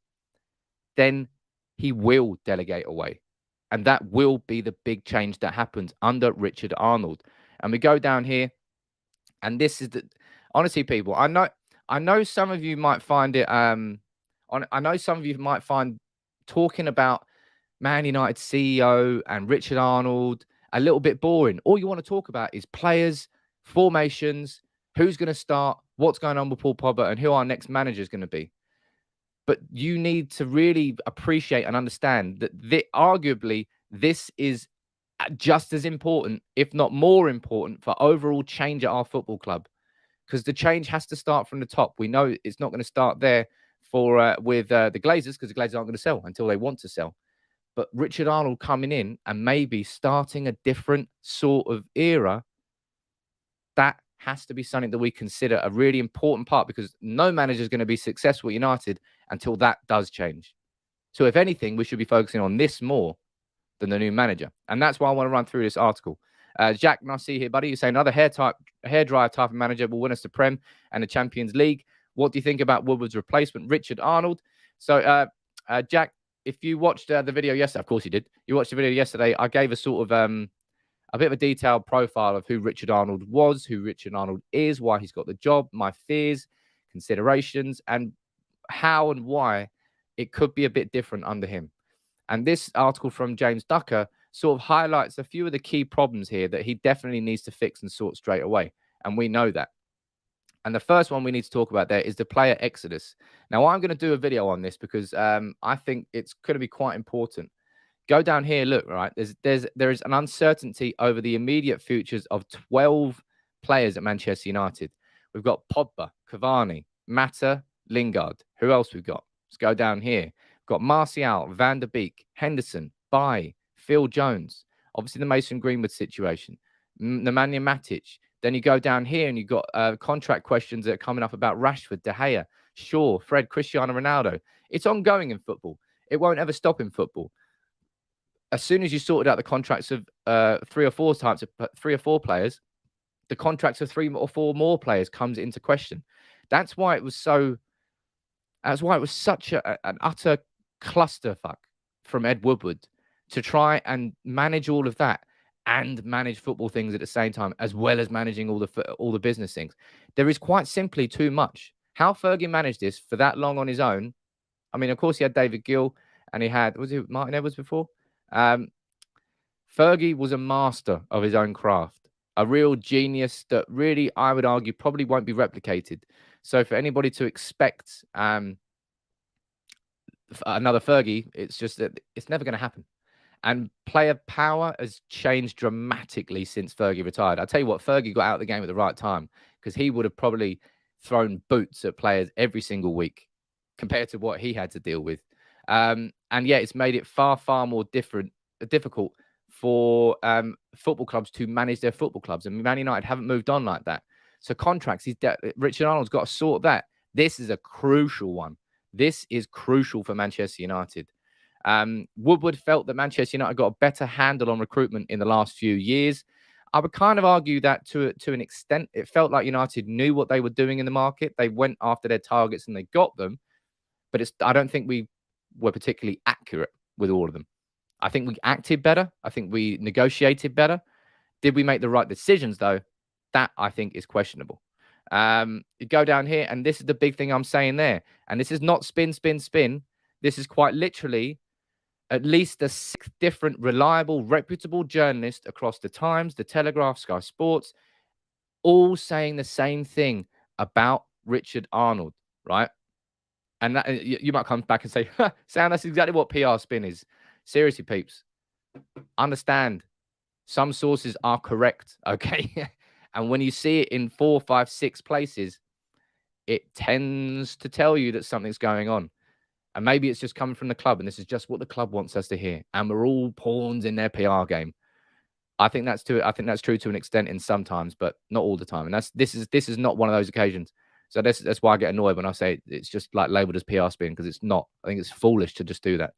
then he will delegate away. And that will be the big change that happens under Richard Arnold. And we go down here, and this is honestly, people, I know some of you might find it I know some of you might find talking about Man United CEO and Richard Arnold a little bit boring. All you want to talk about is players, formations, who's going to start, what's going on with Paul Pogba, and who our next manager is going to be. But you need to really appreciate and understand that arguably this is just as important, if not more important, for overall change at our football club, because the change has to start from the top. We know it's not going to start there with the Glazers, because the Glazers aren't going to sell until they want to sell. But Richard Arnold coming in and maybe starting a different sort of era, that has to be something that we consider a really important part, because no manager is going to be successful at United until that does change. So if anything, we should be focusing on this more than the new manager. And that's why I want to run through this article. Jack, and I see here, buddy, you say another hairdryer type of manager will win us the Prem and the Champions League. What do you think about Woodward's replacement, Richard Arnold? So, Jack, if you watched the video yesterday, of course you did. You watched the video yesterday. I gave a sort of a bit of a detailed profile of who Richard Arnold was, who Richard Arnold is, why he's got the job, my fears, considerations, and how and why it could be a bit different under him. And this article from James Ducker sort of highlights a few of the key problems here that he definitely needs to fix and sort straight away. And we know that. And the first one we need to talk about there is the player exodus. Now, I'm going to do a video on this because I think it's going to be quite important. Go down here, look, right? There is an uncertainty over the immediate futures of 12 players at Manchester United. We've got Pogba, Cavani, Mata, Lingard. Who else we've got? Let's go down here. We've got Martial, Van der Beek, Henderson, Bailly, Phil Jones. Obviously, the Mason Greenwood situation. Nemanja Matic. Then you go down here and you've got contract questions that are coming up about Rashford, De Gea, Shaw, Fred, Cristiano Ronaldo. It's ongoing in football. It won't ever stop in football. As soon as you sorted out the contracts of three or four players, the contracts of 3 or 4 more players comes into question. That's why it was such an utter clusterfuck from Ed Woodward to try and manage all of that and manage football things at the same time, as well as managing all the business things. There is quite simply too much. How Fergie managed this for that long on his own. I mean, of course, he had David Gill and he had, was it Martin Edwards before? Fergie was a master of his own craft, a real genius that really, I would argue, probably won't be replicated. So for anybody to expect another Fergie, it's just that it's never going to happen. And player power has changed dramatically since Fergie retired. I'll tell you what, Fergie got out of the game at the right time, because he would have probably thrown boots at players every single week compared to what he had to deal with. And yeah, it's made it far, far more difficult for football clubs to manage their football clubs. And Man United haven't moved on like that. So contracts, Richard Arnold's got to sort that. This is a crucial one. This is crucial for Manchester United. Woodward felt that Manchester United got a better handle on recruitment in the last few years. I would kind of argue that to an extent. It felt like United knew what they were doing in the market. They went after their targets and they got them. But I don't think we were particularly accurate with all of them. I think we acted better. I think we negotiated better. Did we make the right decisions, though? That, I think, is questionable. You go down here, and this is the big thing I'm saying there. And this is not spin, spin, spin. This is quite literally at least a 6 different reliable, reputable journalists across the Times, the Telegraph, Sky Sports, all saying the same thing about Richard Arnold, right? And that, you might come back and say, Sam, that's exactly what PR spin is. Seriously, peeps, understand some sources are correct, okay? And when you see it in 4, 5, 6 places, it tends to tell you that something's going on. And maybe it's just coming from the club, and this is just what the club wants us to hear. And we're all pawns in their PR game. I think that's true to an extent in sometimes, but not all the time. And this is not one of those occasions. So that's why I get annoyed when I say it's just like labeled as PR spin, because it's not. I think it's foolish to just do that.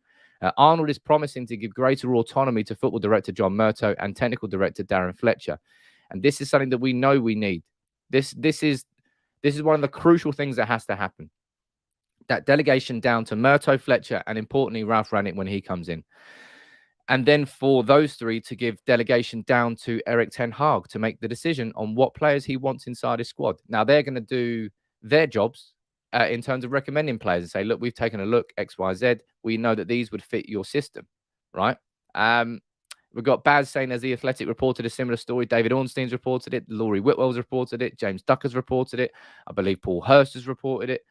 Arnold is promising to give greater autonomy to football director John Murtough and technical director Darren Fletcher. And this is something that we know we need. This is one of the crucial things that has to happen. That delegation down to Murtough, Fletcher, and importantly, Ralf Rangnick when he comes in. And then for those 3 to give delegation down to Erik Ten Hag to make the decision on what players he wants inside his squad. Now, they're going to do their jobs in terms of recommending players and say, look, we've taken a look, X, Y, Z. We know that these would fit your system, right? We've got Baz saying, as The Athletic reported a similar story. David Ornstein's reported it. Laurie Whitwell's reported it. James Ducker's reported it. I believe Paul Hurst has reported it.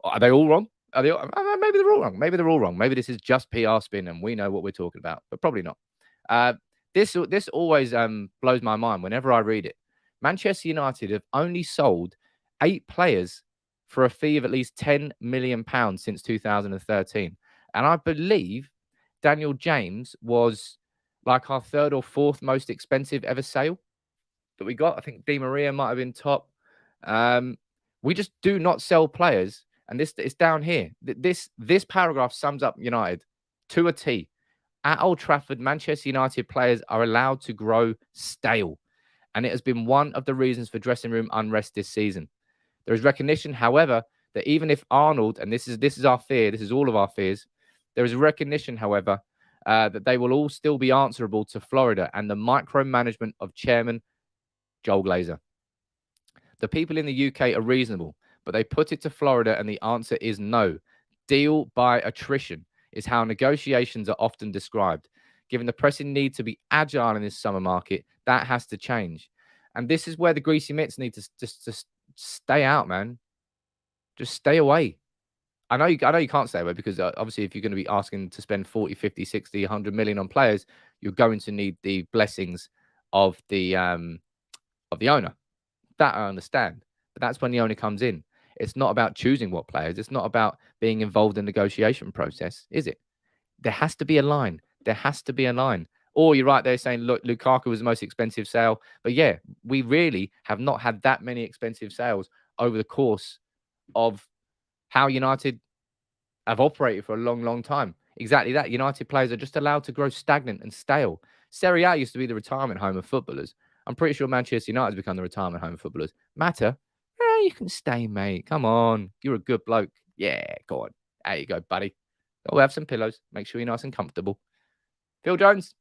Are they all wrong? Maybe they're all wrong. Maybe they're all wrong. Maybe this is just PR spin and we know what we're talking about, but probably not. This always blows my mind whenever I read it. Manchester United have only sold 8 players for a fee of at least £10 million since 2013. And I believe Daniel James was like our 3rd or 4th most expensive ever sale that we got. I think Di Maria might have been top. We just do not sell players. And this is down here. This paragraph sums up United to a T. At Old Trafford, Manchester United players are allowed to grow stale. And it has been one of the reasons for dressing room unrest this season. There is recognition, however, that even if Arnold, and this is our fear, this is all of our fears, there is a recognition, however, that they will all still be answerable to Florida and the micromanagement of Chairman Joel Glazer. The people in the UK are reasonable, but they put it to Florida and the answer is no. Deal by attrition is how negotiations are often described. Given the pressing need to be agile in this summer market, that has to change. And this is where the greasy mitts need to just stay out, man. Just stay away. I know you can't stay away because obviously if you're going to be asking to spend 40, 50, 60, 100 million on players, you're going to need the blessings of the owner. That I understand. But that's when the owner comes in. It's not about choosing what players. It's not about being involved in the negotiation process, is it? There has to be a line. There has to be a line. Or you're right there saying, look, Lukaku was the most expensive sale. But yeah, we really have not had that many expensive sales over the course of how United have operated for a long, long time. Exactly that. United players are just allowed to grow stagnant and stale. Serie A used to be the retirement home of footballers. I'm pretty sure Manchester United has become the retirement home of footballers. Matter? You can stay, mate. Come on. You're a good bloke. Yeah, go on. There you go, buddy. Go have some pillows. Make sure you're nice and comfortable. Phil Jones,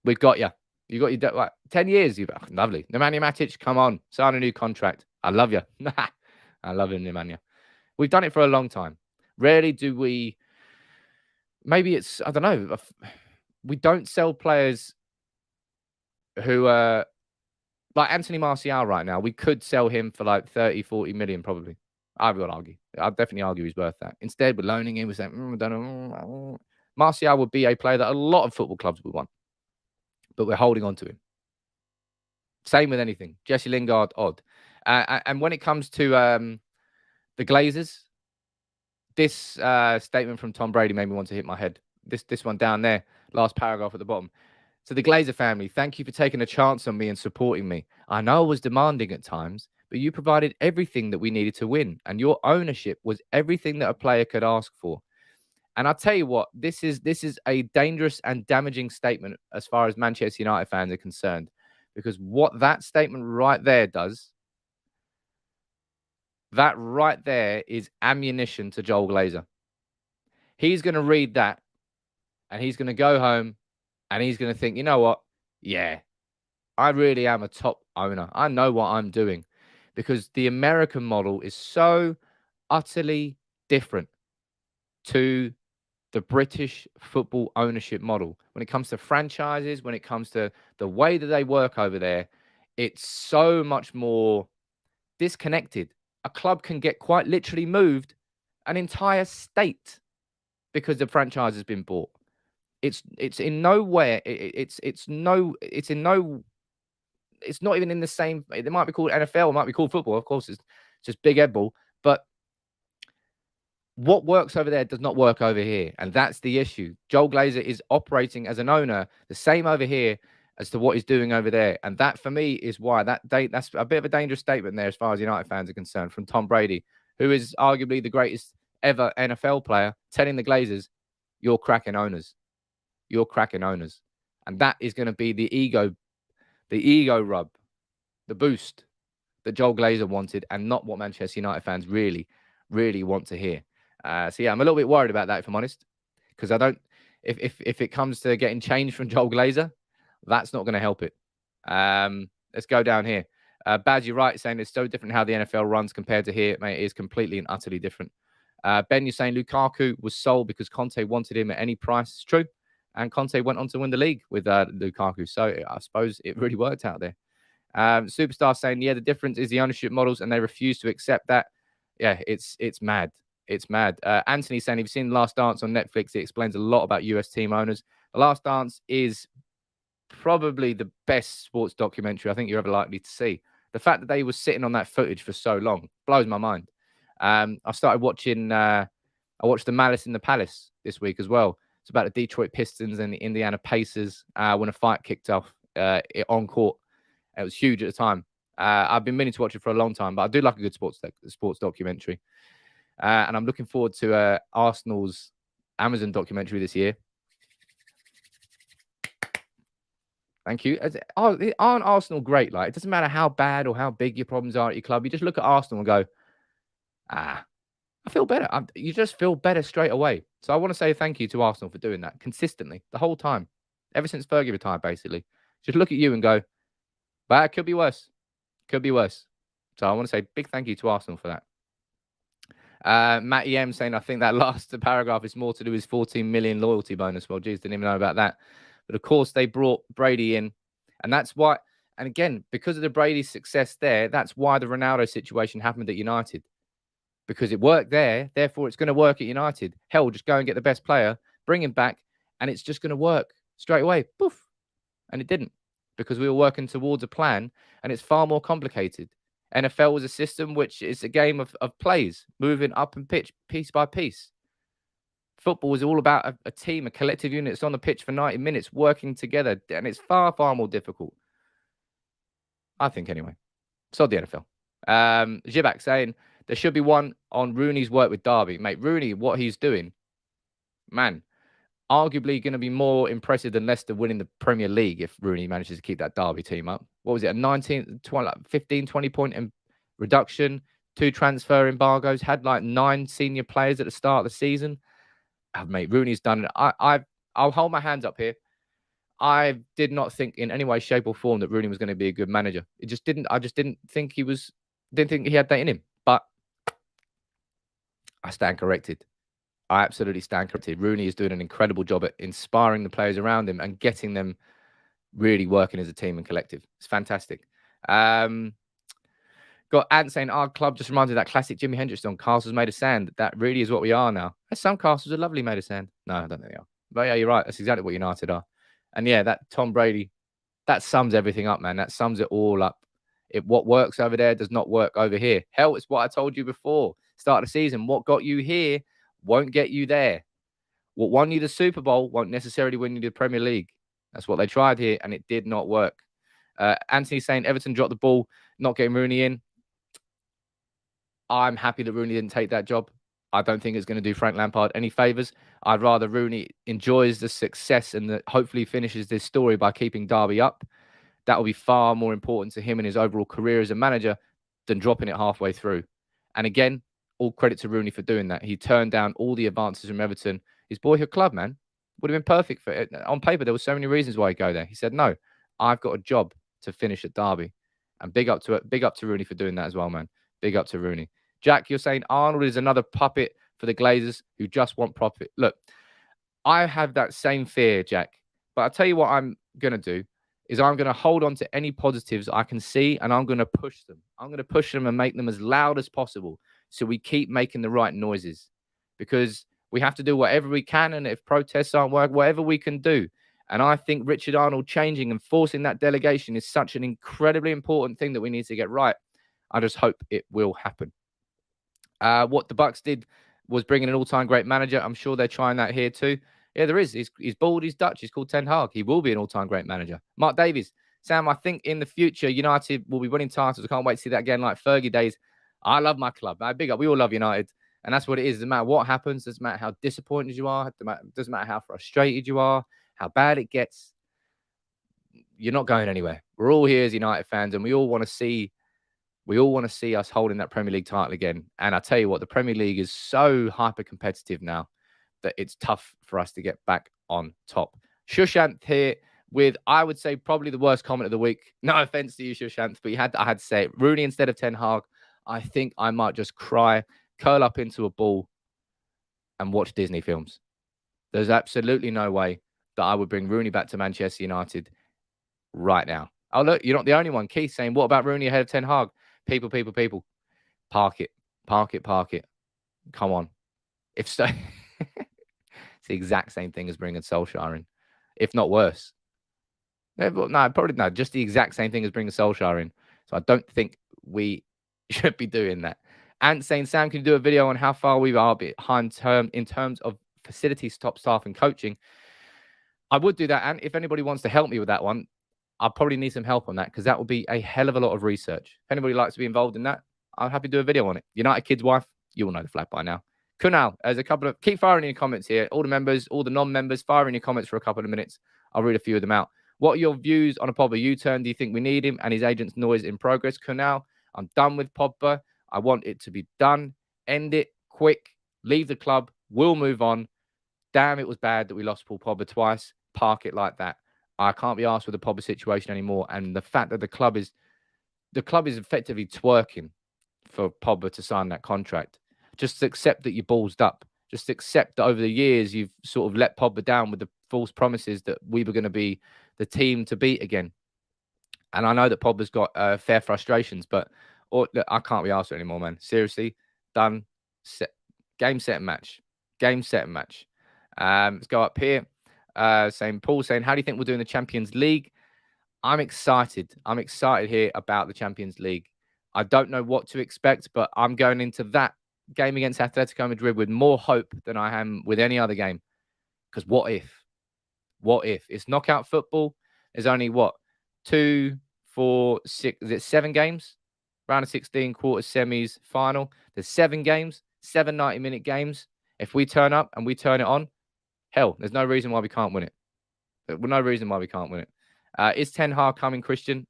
we've got you. You got your 10 years. Lovely. Nemanja Matic, come on. Sign a new contract. I love you. I love you, Nemanja. We've done it for a long time. Rarely do we. Maybe it's, I don't know. We don't sell players who are like Anthony Martial right now. We could sell him for like 30, 40 million probably. I would argue. I'd definitely argue he's worth that. Instead, we're loaning him. We're saying, I don't know. Martial would be a player that a lot of football clubs would want. But we're holding on to him. Same with anything. Jesse Lingard, odd. And when it comes to the Glazers, this statement from Tom Brady made me want to hit my head. This one down there, last paragraph at the bottom. So the Glazer family, thank you for taking a chance on me and supporting me. I know I was demanding at times, but you provided everything that we needed to win, and your ownership was everything that a player could ask for. And I'll tell you what, this is a dangerous and damaging statement as far as Manchester United fans are concerned. Because what that statement right there does, that right there is ammunition to Joel Glazer. He's going to read that and he's going to go home and he's going to think, you know what? Yeah, I really am a top owner. I know what I'm doing, because the American model is so utterly different to the British football ownership model. When it comes to franchises, when it comes to the way that they work over there, it's so much more disconnected. A club can get quite literally moved an entire state because the franchise has been bought. It's in nowhere. It's not even in the same. It might be called NFL. It might be called football. Of course, it's just big head ball. But what works over there does not work over here, and that's the issue. Joel Glazer is operating as an owner the same over here as to what he's doing over there, and that for me is why that's a bit of a dangerous statement there as far as United fans are concerned from Tom Brady, who is arguably the greatest ever NFL player, telling the Glazers, "You're cracking owners. You're cracking owners," and that is going to be the ego rub, the boost that Joel Glazer wanted, and not what Manchester United fans really, really want to hear. So yeah, I'm a little bit worried about that, if I'm honest, because I don't. If it comes to getting change from Joel Glazer, that's not going to help it. Let's go down here. Baz, you're right, saying it's so different how the NFL runs compared to here. Mate, it is completely and utterly different. Ben, you're saying Lukaku was sold because Conte wanted him at any price. It's true. And Conte went on to win the league with Lukaku. So I suppose it really worked out there. Superstar saying, yeah, the difference is the ownership models and they refuse to accept that. Yeah, it's mad. It's mad. Anthony saying, if you've seen The Last Dance on Netflix, it explains a lot about US team owners. The Last Dance is probably the best sports documentary I think you're ever likely to see. The fact that they were sitting on that footage for so long blows my mind. I started watching, I watched The Malice in the Palace this week as well. It's about the Detroit Pistons and the Indiana Pacers when a fight kicked off on court. It was huge at the time. I've been meaning to watch it for a long time, but I do like a good sports documentary. And I'm looking forward to Arsenal's Amazon documentary this year. Thank you. Aren't Arsenal great? Like, it doesn't matter how bad or how big your problems are at your club. You just look at Arsenal and go, I feel better. You just feel better straight away. So I want to say thank you to Arsenal for doing that consistently the whole time, ever since Fergie retired, basically. Just look at you and go, but it could be worse. Could be worse. So I want to say big thank you to Arsenal for that. Matt EM saying, I think that last paragraph is more to do with 14 million loyalty bonus. Well, geez, didn't even know about that. But of course, they brought Brady in. And that's why, and again, because of the Brady success there, that's why the Ronaldo situation happened at United. Because it worked there, therefore it's going to work at United. Hell, just go and get the best player, bring him back, and it's just going to work straight away. Poof. And it didn't, because we were working towards a plan, and it's far more complicated. NFL was a system which is a game of plays, moving up and pitch piece by piece. Football is all about a team, a collective unit that's on the pitch for 90 minutes, working together, and it's far, far more difficult. I think, anyway. So the NFL. Jibak saying, there should be one on Rooney's work with Derby. Mate, Rooney, what he's doing, man, arguably going to be more impressive than Leicester winning the Premier League if Rooney manages to keep that Derby team up. What was it, a 15, 20 point reduction, 2 transfer embargoes, had like 9 senior players at the start of the season. Oh, mate, Rooney's done it. I'll hold my hands up here. I did not think in any way, shape or form that Rooney was going to be a good manager. I just didn't think he had that in him. But I stand corrected. I absolutely stand corrected. Rooney is doing an incredible job at inspiring the players around him and getting them really working as a team and collective. It's fantastic. Got Ant saying, our club just reminds me of that classic Jimi Hendrix song, Castles Made of Sand. That really is what we are now. Some castles are lovely made of sand. No, I don't think they are. But yeah, you're right. That's exactly what United are. And yeah, that Tom Brady, that sums everything up, man. That sums it all up. What works over there does not work over here. Hell, it's what I told you before. Start of the season. What got you here won't get you there. What won you the Super Bowl won't necessarily win you the Premier League. That's what they tried here, and it did not work. Anthony saying Everton dropped the ball, not getting Rooney in. I'm happy that Rooney didn't take that job. I don't think it's going to do Frank Lampard any favours. I'd rather Rooney enjoys the success and that hopefully finishes this story by keeping Derby up. That will be far more important to him in his overall career as a manager than dropping it halfway through. And again, all credit to Rooney for doing that. He turned down all the advances from Everton. His boyhood club, man, would have been perfect for it. On paper, there were so many reasons why he'd go there. He said, no, I've got a job to finish at Derby. And big up to Rooney for doing that as well, man. Big up to Rooney. Jack, you're saying Arnold is another puppet for the Glazers who just want profit. Look, I have that same fear, Jack. But I'll tell you what I'm going to do is I'm going to hold on to any positives I can see and I'm going to push them. I'm going to push them and make them as loud as possible so we keep making the right noises because we have to do whatever we can. And if protests aren't working, whatever we can do. And I think Richard Arnold changing and forcing that delegation is such an incredibly important thing that we need to get right. I just hope it will happen. What the Bucks did was bring in an all-time great manager. I'm sure they're trying that here too. Yeah, there is. He's bald, he's Dutch. He's called Ten Hag. He will be an all-time great manager. Mark Davies. Sam, I think in the future, United will be winning titles. I can't wait to see that again like Fergie days. I love my club. Big up. We all love United. And that's what it is. Doesn't matter what happens. Doesn't matter how disappointed you are. Doesn't matter how frustrated you are, how bad it gets. You're not going anywhere. We're all here as United fans, and we all want to see us holding that Premier League title again. And I tell you what, the Premier League is so hyper competitive now that it's tough for us to get back on top. Shushanth here with, I would say, probably the worst comment of the week. No offense to you, Shushanth, but I had to say it. Rooney instead of Ten Hag. I think I might just cry, curl up into a ball, and watch Disney films. There's absolutely no way that I would bring Rooney back to Manchester United right now. Oh, look, you're not the only one. Keith saying, what about Rooney ahead of Ten Hag? People. Park it. Come on. If so, it's the exact same thing as bringing Solskjaer in, if not worse. No, probably not. Just the exact same thing as bringing Solskjaer in. So I don't think we should be doing that. And saying, Sam, can you do a video on how far we are behind in terms of facilities, top staff, and coaching? I would do that. And if anybody wants to help me with that one, I'll probably need some help on that because that will be a hell of a lot of research. If anybody likes to be involved in that, I'm happy to do a video on it. United Kids Wife, you all know the flag by now. Kunal, there's a couple of... Keep firing in your comments here. All the members, all the non-members, fire in your comments for a couple of minutes. I'll read a few of them out. What are your views on a Pogba U-turn? Do you think we need him and his agent's noise in progress? Kunal, I'm done with Pogba. I want it to be done. End it quick. Leave the club. We'll move on. Damn, it was bad that we lost Paul Pogba twice. Park it like that. I can't be asked with the Pogba situation anymore. And the fact that the club is effectively twerking for Pogba to sign that contract. Just accept that you're ballsed up. Just accept that over the years, you've sort of let Pogba down with the false promises that we were going to be the team to beat again. And I know that Pogba's got fair frustrations, but look, I can't be asked for it anymore, man. Seriously, done. Game, set, and match. Game, set, and match. Let's go up here. Paul saying, how do you think we'll do in the Champions League? I'm excited. I'm excited here about the Champions League. I don't know what to expect, but I'm going into that game against Atletico Madrid with more hope than I am with any other game. Because what if? What if? It's knockout football. There's only, 2, 4, 6, is it 7 games? Round of 16, quarters, semis, final. There's 7 games, 7 90-minute games. If we turn up and we turn it on, hell, there's no reason why we can't win it. No reason why we can't win it. Is Ten Hag coming, Christian?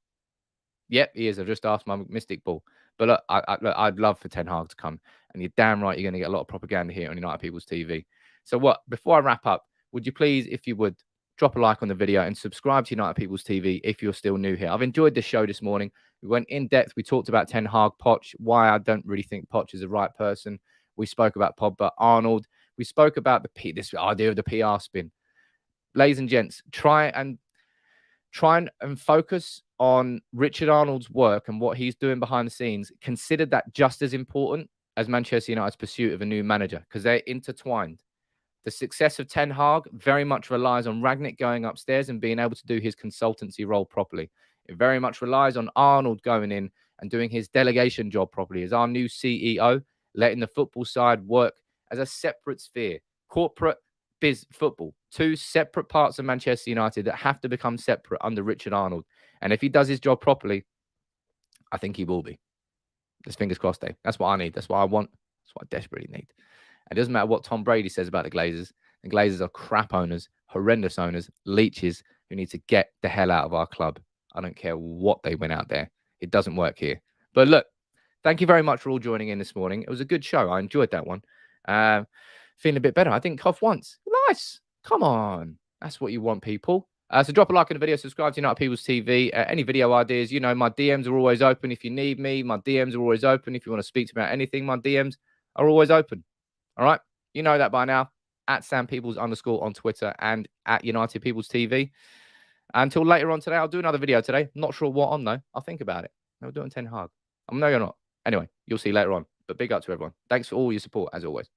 Yep, he is. I've just asked my mystic ball. But look, I'd love for Ten Hag to come. And you're damn right you're going to get a lot of propaganda here on United People's TV. So before I wrap up, would you please, if you would, drop a like on the video and subscribe to United People's TV if you're still new here. I've enjoyed this show this morning. We went in depth. We talked about Ten Hag, Poch, why I don't really think Poch is the right person. We spoke about Pogba, Arnold. We spoke about this idea of the PR spin. Ladies and gents, try and focus on Richard Arnold's work and what he's doing behind the scenes. Consider that just as important as Manchester United's pursuit of a new manager because they're intertwined. The success of Ten Hag very much relies on Rangnick going upstairs and being able to do his consultancy role properly. It very much relies on Arnold going in and doing his delegation job properly as our new CEO, letting the football side work as a separate sphere. Corporate, football. 2 separate parts of Manchester United that have to become separate under Richard Arnold. And if he does his job properly, I think he will be. Just fingers crossed, Dave. That's what I need. That's what I want. That's what I desperately need. It doesn't matter what Tom Brady says about the Glazers. The Glazers are crap owners, horrendous owners, leeches who need to get the hell out of our club. I don't care what they went out there. It doesn't work here. But look, thank you very much for all joining in this morning. It was a good show. I enjoyed that one. Feeling a bit better. I didn't cough once. Nice. Come on. That's what you want, people. So drop a like on the video, subscribe to United People's TV. Any video ideas, my DMs are always open if you need me. My DMs are always open if you want to speak to me about anything. My DMs are always open. All right? You know that by now. At @SamPeobles_ on Twitter and at United People's TV. Until later on today, I'll do another video today. Not sure what on, though. I'll think about it. I'll do it on Ten Hag. No, you're not. Anyway, you'll see later on. But big up to everyone. Thanks for all your support, as always.